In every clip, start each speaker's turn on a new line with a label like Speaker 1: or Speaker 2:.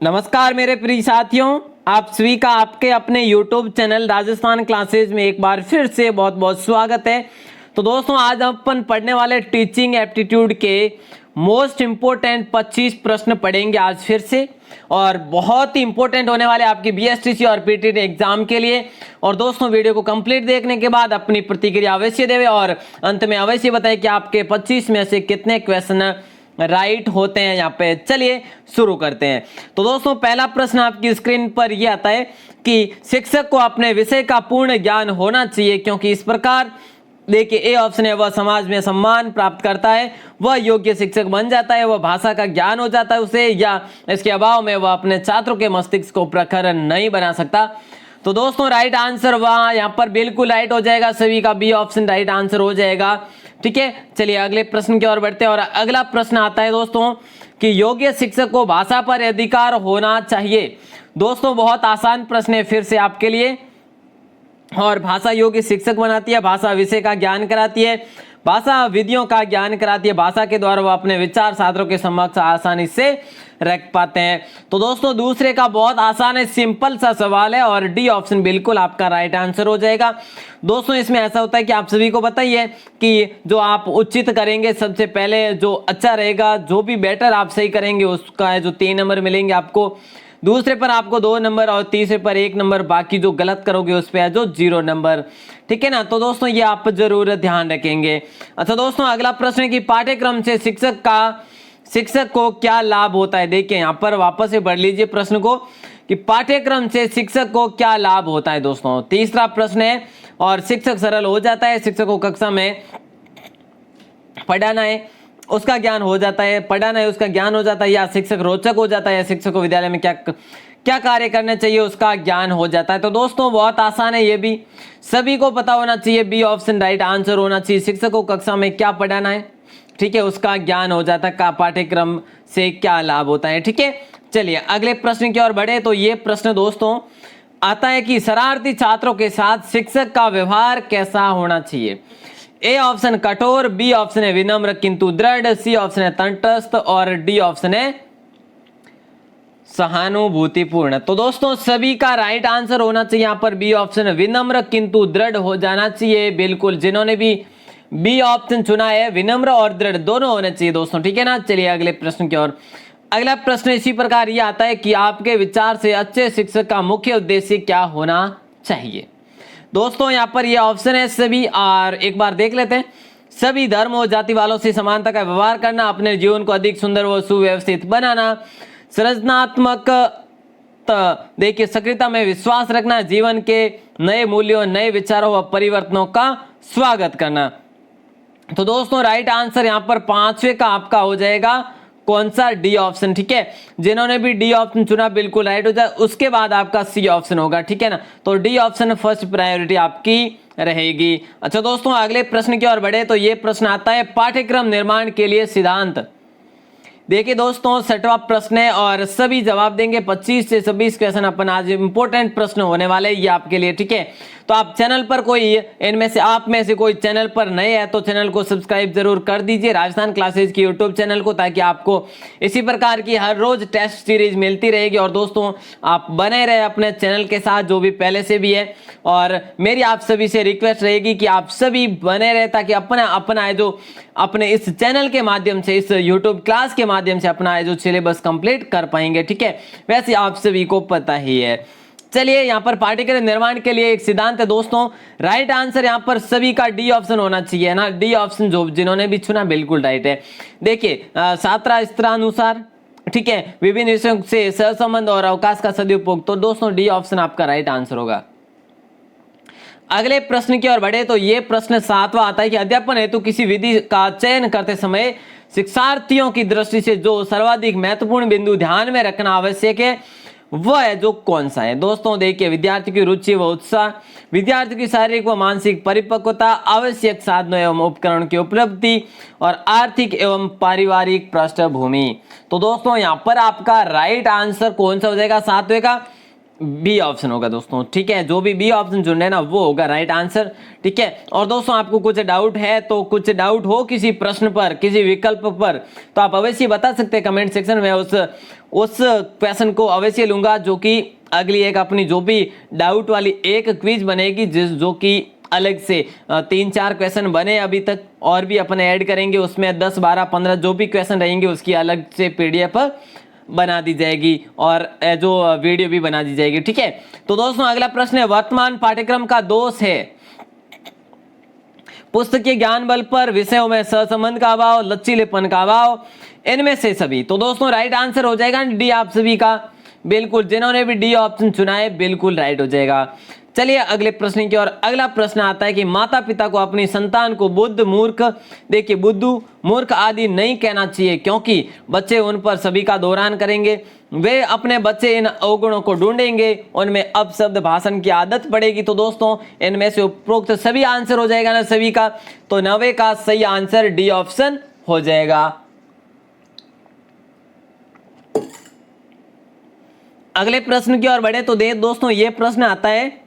Speaker 1: नमस्कार मेरे प्रिय साथियों, आप सभी का आपके अपने YouTube चैनल राजस्थान क्लासेज में एक बार फिर से बहुत बहुत स्वागत है। तो दोस्तों, आज अपन पढ़ने वाले टीचिंग एप्टीट्यूड के मोस्ट इम्पोर्टेंट 25 प्रश्न पढ़ेंगे आज फिर से, और बहुत ही इंपॉर्टेंट होने वाले आपकी बीएसटीसी और पीटीटी एग्जाम के लिए। और दोस्तों, वीडियो को कंप्लीट देखने के बाद अपनी प्रतिक्रिया अवश्य देवे और अंत में अवश्य बताएं कि आपके 25 में से कितने क्वेश्चन राइट होते हैं। यहाँ पे चलिए शुरू करते हैं। तो दोस्तों, पहला प्रश्न आपकी स्क्रीन पर यह आता है कि शिक्षक को अपने विषय का पूर्ण ज्ञान होना चाहिए, क्योंकि इस प्रकार देखिए ए ऑप्शन है, वह समाज में सम्मान प्राप्त करता है, वह योग्य शिक्षक बन जाता है, वह भाषा का ज्ञान हो जाता है उसे, या इसके अभाव में वह अपने छात्रों के मस्तिष्क को प्रखर नहीं बना सकता। तो दोस्तों, राइट आंसर वहां यहाँ पर बिल्कुल राइट हो जाएगा, सभी का बी ऑप्शन राइट आंसर हो जाएगा। ठीक है, चलिए अगले प्रश्न की ओर बढ़ते हैं। और अगला प्रश्न आता है दोस्तों कि योग्य शिक्षक को भाषा पर अधिकार होना चाहिए। दोस्तों, बहुत आसान प्रश्न है फिर से आपके लिए। और भाषा योग्य शिक्षक बनाती है, भाषा विषय का ज्ञान कराती है, भाषा विधियों का ज्ञान कराती है, भाषा के द्वारा वो अपने विचार छात्रों के समक्ष आसानी से रख पाते हैं। तो दोस्तों, दूसरे का बहुत आसान है, सिंपल सा सवाल है, और डी ऑप्शन बिल्कुल आपका राइट आंसर हो जाएगा। दोस्तों, इसमें ऐसा होता है कि आप सभी को बताइए कि जो आप उचित करेंगे, सबसे पहले जो अच्छा रहेगा, जो भी बेटर आप सही करेंगे उसका जो 3 नंबर मिलेंगे आपको, दूसरे पर आपको 2 नंबर और तीसरे पर 1 नंबर, बाकी जो गलत करोगे उस पर है जो 0 नंबर। ठीक है ना। तो दोस्तों, ये आप जरूर ध्यान रखेंगे। अच्छा दोस्तों, अगला प्रश्न है कि पाठ्यक्रम से शिक्षक को क्या लाभ होता है। देखिए यहाँ पर वापस से पढ़ लीजिए प्रश्न को कि पाठ्यक्रम से शिक्षक को क्या लाभ होता है। दोस्तों, तीसरा प्रश्न है, और शिक्षक सरल हो जाता है, शिक्षक को कक्षा में पढ़ाना है उसका ज्ञान हो जाता है, पढ़ाना है उसका ज्ञान हो जाता है, या शिक्षक रोचक हो जाता है, या शिक्षक को विद्यालय में क्या कार्य करने चाहिए उसका ज्ञान हो जाता है। तो दोस्तों, बहुत आसान है, ये भी सभी को पता होना चाहिए, बी ऑप्शन राइट आंसर होना चाहिए। शिक्षक को कक्षा में क्या पढ़ाना है, ठीक है, उसका ज्ञान हो जाता है, पाठ्यक्रम से क्या लाभ होता है। ठीक है, चलिए अगले प्रश्न की ओर बढ़े। तो ये प्रश्न दोस्तों आता है कि शरारती छात्रों के साथ शिक्षक का व्यवहार कैसा होना चाहिए। ए ऑप्शन कठोर, बी ऑप्शन है विनम्र किंतु दृढ़, सी ऑप्शन है तटस्थ, और डी ऑप्शन है सहानुभूतिपूर्ण। तो दोस्तों, सभी का राइट आंसर होना चाहिए यहाँ पर बी ऑप्शन, विनम्र किंतु दृढ़ हो जाना चाहिए। बिल्कुल, जिन्होंने भी बी ऑप्शन चुना है, विनम्र और दृढ़ दोनों होने चाहिए दोस्तों। ठीक है ना। चलिए अगले प्रश्न की ओर। अगला प्रश्न इसी प्रकार यह आता है कि आपके विचार से अच्छे शिक्षक का मुख्य उद्देश्य क्या होना चाहिए। दोस्तों, यहाँ पर यह ऑप्शन है सभी, और एक बार देख लेते हैं। सभी धर्म और जाति वालों से समानता का व्यवहार करना, अपने जीवन को अधिक सुंदर व सुव्यवस्थित बनाना, सृजनात्मक देखिए सक्रियता में विश्वास रखना, जीवन के नए मूल्यों, नए विचारों व परिवर्तनों का स्वागत करना। तो दोस्तों, राइट आंसर यहाँ पर 5वें का आपका हो जाएगा कौन सा, डी ऑप्शन। ठीक है, जिन्होंने भी डी ऑप्शन चुना बिल्कुल राइट हो जाए। उसके बाद आपका सी ऑप्शन होगा। ठीक है ना। तो डी ऑप्शन फर्स्ट प्रायोरिटी आपकी रहेगी। अच्छा दोस्तों, अगले प्रश्न की ओर बढ़े। तो ये प्रश्न आता है पाठ्यक्रम निर्माण के लिए सिद्धांत। देखिए दोस्तों, 6वां प्रश्न है, और सभी जवाब देंगे। 25 से 26 क्वेश्चन अपन आज इंपॉर्टेंट प्रश्न होने वाले ये आपके लिए। ठीक है, तो आप चैनल पर कोई इनमें से आप में से कोई चैनल पर नए हैं तो चैनल को सब्सक्राइब जरूर कर दीजिए, राजस्थान क्लासेज की यूट्यूब चैनल को, ताकि आपको इसी प्रकार की हर रोज टेस्ट सीरीज मिलती रहेगी। और दोस्तों, आप बने रहे अपने चैनल के साथ, जो भी पहले से भी है। और मेरी आप सभी से रिक्वेस्ट रहेगी कि आप सभी बने रहे, ताकि अपना जो अपने इस चैनल के माध्यम से, इस यूट्यूब क्लास के माध्यम से अपना जो सिलेबस कंप्लीट कर पाएंगे। ठीक है, वैसे आप सभी को पता ही है। चलिए, यहाँ पर पाठ्यक्रम निर्माण के लिए एक सिद्धांत है दोस्तों। राइट आंसर यहाँ पर सभी का डी ऑप्शन होना चाहिए ना। डी ऑप्शन जो जिन्होंने भी चुना बिल्कुल राइट है। देखिए, छात्र स्त्रानुसार, ठीक है, विभिन्न विषयों से सहसंबंध और अवकाश का सदुपयोग। तो दोस्तों, डी ऑप्शन आपका राइट आंसर होगा। अगले प्रश्न की ओर बढ़े। तो ये प्रश्न 7वां आता है कि अध्यापन हेतु किसी विधि का चयन करते समय शिक्षार्थियों की दृष्टि से जो सर्वाधिक महत्वपूर्ण बिंदु ध्यान में रखना आवश्यक है, वह है जो कौन सा है। दोस्तों देखिए, विद्यार्थी की रुचि व उत्साह, विद्यार्थी की शारीरिक व मानसिक परिपक्वता, आवश्यक साधनों एवं उपकरण की उपलब्धि, और आर्थिक एवं पारिवारिक पृष्ठभूमि। तो दोस्तों, यहाँ पर आपका राइट आंसर कौन सा हो जाएगा, 7वें का बी ऑप्शन होगा दोस्तों, ठीक है। जो भी बी ऑप्शन चुन रहे हैं ना वो होगा राइट आंसर, ठीक है। और दोस्तों आपको कुछ डाउट है तो कुछ डाउट हो किसी प्रश्न पर, किसी विकल्प पर, तो आप अवश्य बता सकते हैं कमेंट सेक्शन में। उस क्वेश्चन को अवश्य लूंगा, जो कि अगली एक अपनी जो भी डाउट वाली एक क्विज बनेगी, जो कि अलग से 3-4 क्वेश्चन बने अभी तक, और भी अपन ऐड करेंगे उसमें 10, 12, 15 जो भी क्वेश्चन रहेंगे उसकी अलग से पीडीएफ बना दी जाएगी और जो वीडियो भी बना दी जाएगी, ठीक है। तो दोस्तों अगला प्रश्न है, वर्तमान पाठ्यक्रम का दोष है पुस्तकीय ज्ञान बल पर, विषयों में सहसंबंध का अभाव, लचीलेपन का अभाव, इनमें से सभी। तो दोस्तों राइट आंसर हो जाएगा डी आप सभी का, बिल्कुल जिन्होंने भी डी ऑप्शन चुना है बिल्कुल राइट हो जाएगा। चलिए अगले प्रश्न की ओर। अगला प्रश्न आता है कि माता पिता को अपनी संतान को बुद्ध, मूर्ख, देखिए बुद्धू, मूर्ख आदि नहीं कहना चाहिए, क्योंकि बच्चे उन पर सभी का दोहरान करेंगे। वे अपने बच्चे इन अवगुणों को ढूंढेंगे, उनमें अपशब्द भाषण की आदत पड़ेगी। तो दोस्तों इनमें से उपरोक्त सभी आंसर हो जाएगा ना सभी का, तो 90 का सही आंसर डी ऑप्शन हो जाएगा। अगले प्रश्न की ओर बढ़े तो दोस्तों ये प्रश्न आता है,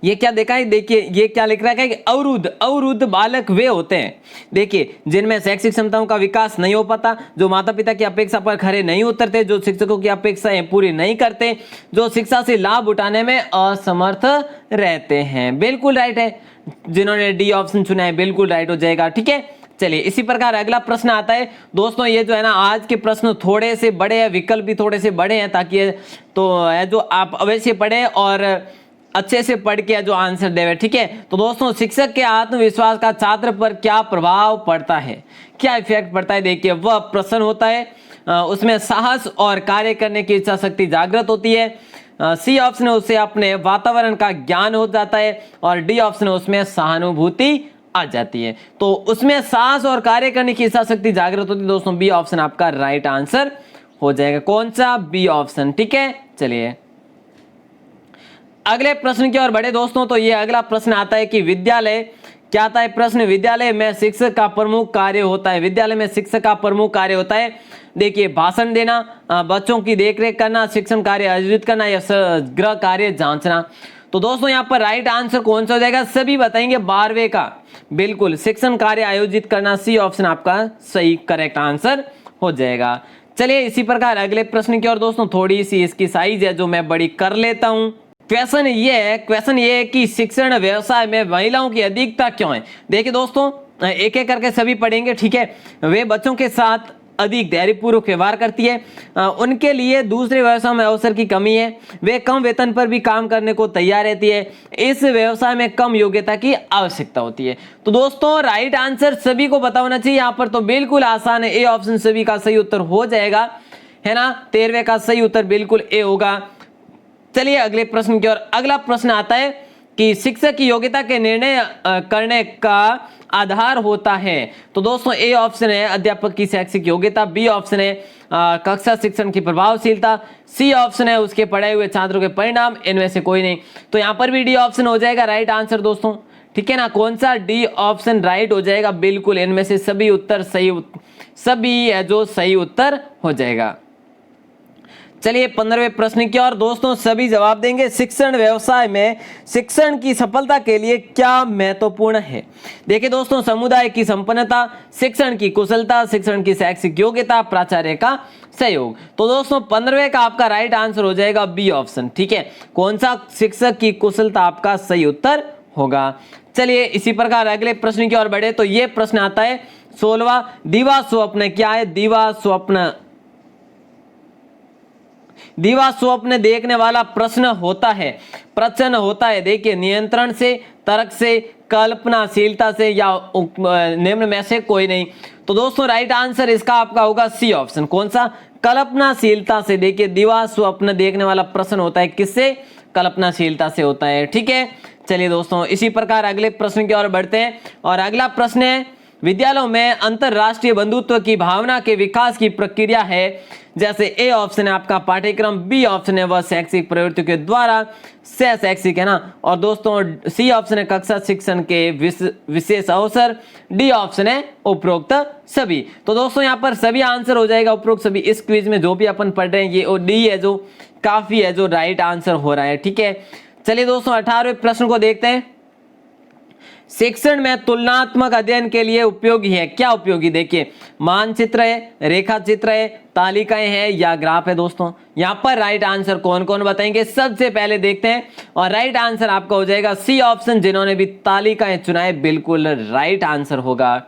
Speaker 1: ये क्या देखा है, देखिए ये क्या लिख रहा है कि अवरुद्ध बालक वे होते हैं, देखिए जिनमें शैक्षिक क्षमताओं का विकास नहीं हो पाता, जो माता पिता की अपेक्षा पर खरे नहीं उतरते, जो शिक्षकों की अपेक्षाएं पूरी नहीं करते, जो शिक्षा से लाभ उठाने में असमर्थ रहते हैं। बिल्कुल राइट है, जिन्होंने डी ऑप्शन चुना है बिल्कुल राइट हो जाएगा, ठीक है। चलिए इसी प्रकार अगला प्रश्न आता है दोस्तों, ये जो है ना आज के प्रश्न थोड़े से बड़े हैं, विकल्प भी थोड़े से बड़े हैं, ताकि तो जो आप अवश्य पढ़े और अच्छे से पढ़ के जो आंसर देवे, ठीक है। तो दोस्तों शिक्षक के आत्मविश्वास का छात्र पर क्या प्रभाव पड़ता है, क्या इफेक्ट पड़ता है, देखिए वह प्रसन्न होता है, उसमें साहस और कार्य करने की इच्छा शक्ति जागृत होती है, सी ऑप्शन है उससे अपने वातावरण का ज्ञान हो जाता है, और डी ऑप्शन है उसमें सहानुभूति आ जाती है। तो उसमें साहस और कार्य करने की इच्छा शक्ति जागृत होती है दोस्तों, बी ऑप्शन आपका राइट आंसर हो जाएगा। कौन सा, बी ऑप्शन, ठीक है। चलिए अगले प्रश्न की ओर बढ़े दोस्तों, तो ये अगला प्रश्न आता है कि विद्यालय क्या आता है प्रश्न, विद्यालय में शिक्षक का प्रमुख कार्य होता है, विद्यालय में शिक्षक का प्रमुख कार्य होता है, देखिए भाषण देना, बच्चों की देखरेख करना, शिक्षण कार्य आयोजित करना या गृह कार्य जांचना। तो दोस्तों यहाँ पर राइट आंसर कौन सा हो जाएगा, सभी बताएंगे 12वें का, बिल्कुल शिक्षण कार्य आयोजित करना, सी ऑप्शन आपका सही करेक्ट आंसर हो जाएगा। चलिए इसी प्रकार अगले प्रश्न की ओर दोस्तों, थोड़ी सी इसकी साइज है जो मैं बड़ी कर लेता हूं। क्वेश्चन ये है कि शिक्षण व्यवसाय में महिलाओं की अधिकता क्यों है। देखिए दोस्तों एक एक करके सभी पढ़ेंगे, ठीक है। वे बच्चों के साथ अधिक धैर्यपूर्वक व्यवहार करती है, उनके लिए दूसरे व्यवसाय में अवसर की कमी है, वे कम वेतन पर भी काम करने को तैयार रहती है, इस व्यवसाय में कम योग्यता की आवश्यकता होती है। तो दोस्तों राइट आंसर सभी को पता होना चाहिए, यहाँ पर तो बिल्कुल आसान है, ए ऑप्शन सभी का सही उत्तर हो जाएगा, है ना। 13वें का सही उत्तर बिल्कुल ए होगा। चलिए अगले प्रश्न की ओर। अगला प्रश्न आता है कि शिक्षक की योग्यता के निर्णय करने का आधार होता है। तो दोस्तों ए ऑप्शन है अध्यापक की शैक्षिक योग्यता, बी ऑप्शन है कक्षा शिक्षण की प्रभावशीलता, सी ऑप्शन है उसके पढ़े हुए छात्रों के परिणाम, इनमें से कोई नहीं। तो यहाँ पर भी डी ऑप्शन हो जाएगा राइट आंसर दोस्तों, ठीक है ना। कौन सा, डी ऑप्शन राइट हो जाएगा, बिल्कुल इनमें से सभी उत्तर सही, सभी जो सही उत्तर हो जाएगा। चलिए 15वें प्रश्न की ओर दोस्तों, सभी जवाब देंगे। शिक्षण व्यवसाय में शिक्षण की सफलता के लिए क्या महत्वपूर्ण है। देखिए दोस्तों, समुदाय की संपन्नता, शिक्षण की कुशलता, शिक्षण की शैक्षिक योग्यता, प्राचार्य का सहयोग। तो दोस्तों 15वें का आपका राइट आंसर हो जाएगा बी ऑप्शन, ठीक है। कौन सा, शिक्षक की कुशलता आपका सही उत्तर होगा। चलिए इसी प्रकार अगले प्रश्न की ओर बढ़े तो ये प्रश्न आता है 16वां, दीवा स्वप्न क्या है। दीवा स्वप्न देखने वाला प्रश्न होता है, देखिए नियंत्रण से, तर्क से, कल्पनाशीलता से या निम्न में से कोई नहीं। तो दोस्तों राइट आंसर इसका आपका होगा सी ऑप्शन। कौन सा, कल्पनाशीलता से। देखिए दीवा स्वप्न देखने वाला प्रश्न होता है किससे, कल्पनाशीलता से होता है, ठीक है। चलिए दोस्तों इसी प्रकार अगले प्रश्न की ओर बढ़ते हैं और अगला प्रश्न है विद्यालयों में अंतरराष्ट्रीय बंधुत्व की भावना के विकास की प्रक्रिया है। जैसे ए ऑप्शन है आपका पाठ्यक्रम, बी ऑप्शन है वह शैक्षिक प्रवृत्तियों के द्वारा सह शैक्षिक है ना, और दोस्तों सी ऑप्शन है कक्षा शिक्षण के विशेष अवसर, डी ऑप्शन है उपरोक्त सभी। तो दोस्तों यहाँ पर सभी आंसर हो जाएगा उपरोक्त सभी। इस क्विज में जो भी अपन पढ़ रहे हैं ये और डी है जो काफी है, जो राइट आंसर हो रहा है। ठीक है, चलिए दोस्तों 18वें प्रश्न को देखते हैं। शिक्षण में तुलनात्मक अध्ययन के लिए उपयोगी है, क्या उपयोगी? देखिए मानचित्र है, रेखा चित्र है, तालिकाएं हैं या ग्राफ है। दोस्तों यहाँ पर राइट आंसर कौन कौन बताएंगे सबसे पहले देखते हैं, और राइट आंसर आपका हो जाएगा सी ऑप्शन। जिन्होंने भी तालिकाएं चुना है बिल्कुल राइट आंसर होगा।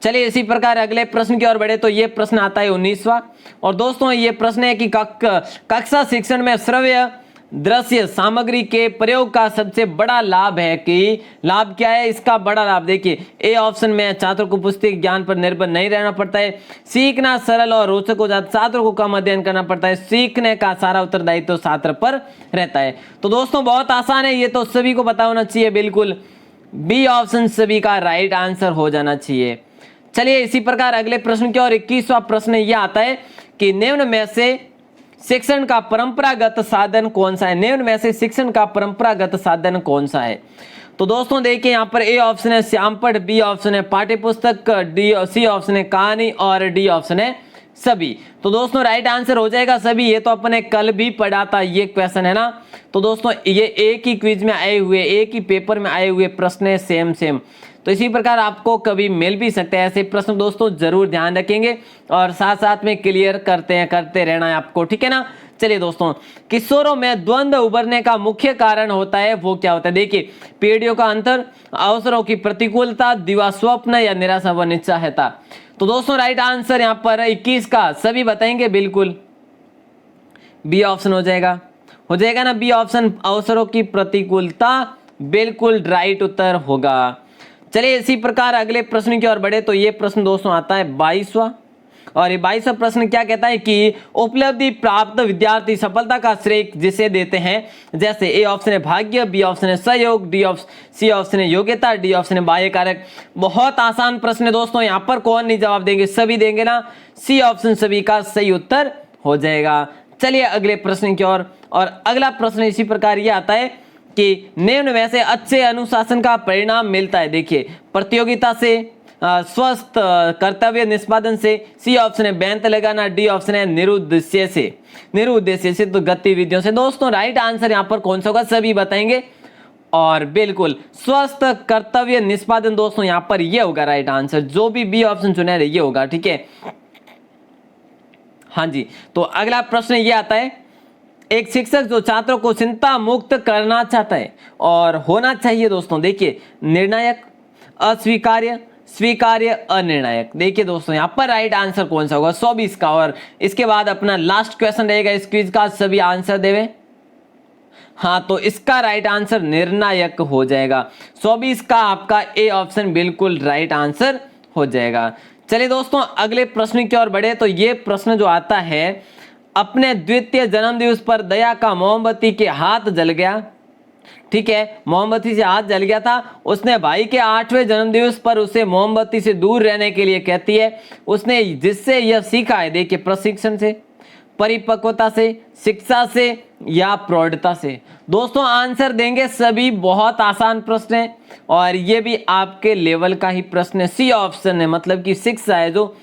Speaker 1: चलिए इसी प्रकार अगले प्रश्न की ओर बढ़े तो ये प्रश्न आता है 19वां, और दोस्तों ये प्रश्न है कि कक्षा शिक्षण में श्रव्य दृश्य सामग्री के प्रयोग का सबसे बड़ा लाभ है कि लाभ क्या है इसका बड़ा लाभ? देखिए ए ऑप्शन में छात्रों को पुस्तक ज्ञान पर निर्भर नहीं रहना पड़ता है, सीखना सरल और रोचक हो जाता, छात्रों को कम अध्ययन करना पड़ता है, सीखने का सारा उत्तरदायित्व छात्र पर रहता है। तो दोस्तों बहुत आसान है, ये तो सभी को पता होना चाहिए, बिल्कुल बी ऑप्शन सभी का राइट आंसर हो जाना चाहिए। चलिए इसी प्रकार अगले प्रश्न की ओर 21वां प्रश्न यह आता है कि निम्न में से शिक्षण का परंपरागत साधन कौन सा है? निम्न में से शिक्षण का परंपरागत साधन कौन सा है? तो दोस्तों देखिए यहाँ पर ए ऑप्शन है श्यामपठ, बी ऑप्शन है पाठ्यपुस्तक, सी ऑप्शन है कहानी और डी ऑप्शन है सभी। तो दोस्तों राइट आंसर हो जाएगा सभी। ये तो अपने कल भी पढ़ा था ये क्वेश्चन है ना। तो दोस्तों ये एक ही क्विज में आए हुए, एक ही पेपर में आए हुए प्रश्न है, सेम। तो इसी प्रकार आपको कभी मिल भी सकते हैं ऐसे प्रश्न। दोस्तों जरूर ध्यान रखेंगे और साथ साथ में क्लियर करते रहना है आपको, ठीक है ना। चलिए दोस्तों, किशोरों में द्वंद्व उभरने का मुख्य कारण होता है वो क्या होता है? देखिए पीढ़ियों का अंतर, अवसरों की प्रतिकूलता, दिवा स्वप्न या निराशा व निस्सहायता। तो दोस्तों राइट आंसर यहाँ पर 21 का सभी बताएंगे बिल्कुल बी ऑप्शन हो जाएगा ना, बी ऑप्शन अवसरों की प्रतिकूलता बिल्कुल राइट उत्तर होगा। चलिए इसी प्रकार अगले प्रश्न की ओर बढ़े तो ये प्रश्न दोस्तों आता है 22वां, और ये 22वां प्रश्न क्या कहता है कि उपलब्धि प्राप्त विद्यार्थी सफलता का श्रेय जिसे देते हैं। जैसे ए ऑप्शन है भाग्य, बी ऑप्शन है सहयोग, सी ऑप्शन है योग्यता, डी ऑप्शन है बाह्य कारक। बहुत आसान प्रश्न है दोस्तों, यहाँ पर कौन नहीं जवाब देंगे, सभी देंगे ना। सी ऑप्शन सभी का सही उत्तर हो जाएगा। चलिए अगले प्रश्न की ओर, और अगला प्रश्न इसी प्रकार ये आता है कि निम्न में से अच्छे अनुशासन का परिणाम मिलता है। देखिए प्रतियोगिता से, स्वस्थ कर्तव्य निष्पादन से, सी ऑप्शन है बेंत लगाना, डी ऑप्शन है निरुद्देश्य से तो गतिविधियों से। दोस्तों राइट आंसर यहाँ पर कौन सा होगा सभी बताएंगे, और बिल्कुल स्वस्थ कर्तव्य निष्पादन दोस्तों यहाँ पर ये होगा राइट आंसर। जो भी बी ऑप्शन चुना है ये होगा, ठीक है। हाँ जी, तो अगला प्रश्न ये आता है, एक शिक्षक जो छात्रों को चिंता मुक्त करना चाहता है और होना चाहिए दोस्तों, देखिए निर्णायक, अस्वीकार्य, स्वीकार्य, अनिर्णायक। देखिए दोस्तों यहाँ पर राइट आंसर कौन सा होगा 120 का, और इसके बाद अपना लास्ट क्वेश्चन रहेगा इस क्विज का, सभी आंसर देवे। हाँ तो इसका राइट आंसर निर्णायक हो जाएगा। 120 का आपका ए ऑप्शन बिल्कुल राइट आंसर हो जाएगा। चलिए दोस्तों अगले प्रश्न की ओर बढ़े तो ये प्रश्न जो आता है, अपने द्वितीय जन्मदिवस पर दया का मोमबत्ती के हाथ जल गया, ठीक है, मोमबत्ती से हाथ जल गया था। उसने भाई के 8वें जन्मदिवस पर उसे मोमबत्ती से दूर रहने के लिए कहती है। उसने जिससे यह सीखा है, देखिए प्रशिक्षण से, परिपक्वता से, शिक्षा से या प्रौढ़ता से। दोस्तों आंसर देंगे सभी, बहुत आसान प्रश्न है और ये भी आपके लेवल का ही प्रश्न है। सी ऑप्शन है, मतलब कि शिक्षा है जो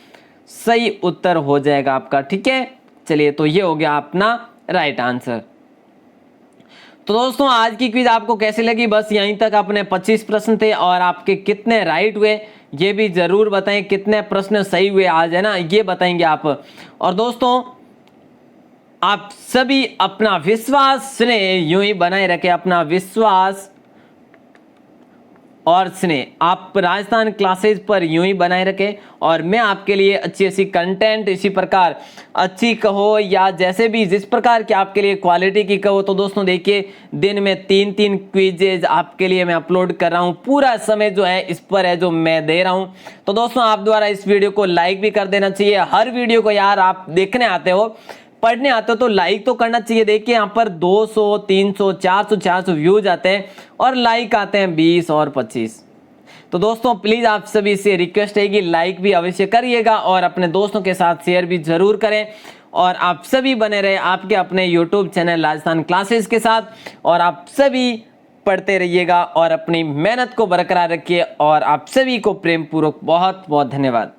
Speaker 1: सही उत्तर हो जाएगा आपका, ठीक है। चलिए तो ये हो गया अपना राइट आंसर। तो दोस्तों आज की क्विज आपको कैसी लगी? बस यहीं तक अपने 25 प्रश्न थे और आपके कितने राइट हुए ये भी जरूर बताएं, कितने प्रश्न सही हुए आज, है ना, ये बताएंगे आप। और दोस्तों आप सभी अपना विश्वास स्नेह यूं ही बनाए रखें, अपना विश्वास और स्नेह आप राजस्थान क्लासेज पर यूं ही बनाए रखें, और मैं आपके लिए अच्छी अच्छी कंटेंट इसी प्रकार अच्छी कहो या जैसे भी जिस प्रकार की आपके लिए क्वालिटी की कहो। तो दोस्तों देखिए दिन में 3-3 क्विजेज आपके लिए मैं अपलोड कर रहा हूं, पूरा समय जो है इस पर है जो मैं दे रहा हूं। तो दोस्तों आप द्वारा इस वीडियो को लाइक भी कर देना चाहिए। हर वीडियो को यार आप देखने आते हो, पढ़ने आते हो तो लाइक तो करना चाहिए। देखिए यहाँ पर 200, 300, 400 व्यूज आते हैं और लाइक आते हैं 20 और 25। तो दोस्तों प्लीज़ आप सभी से रिक्वेस्ट है कि लाइक भी अवश्य करिएगा और अपने दोस्तों के साथ शेयर भी ज़रूर करें। और आप सभी बने रहे आपके अपने यूट्यूब चैनल राजस्थान क्लासेस के साथ, और आप सभी पढ़ते रहिएगा और अपनी मेहनत को बरकरार रखिए। और आप सभी को प्रेम पूर्वक बहुत बहुत धन्यवाद।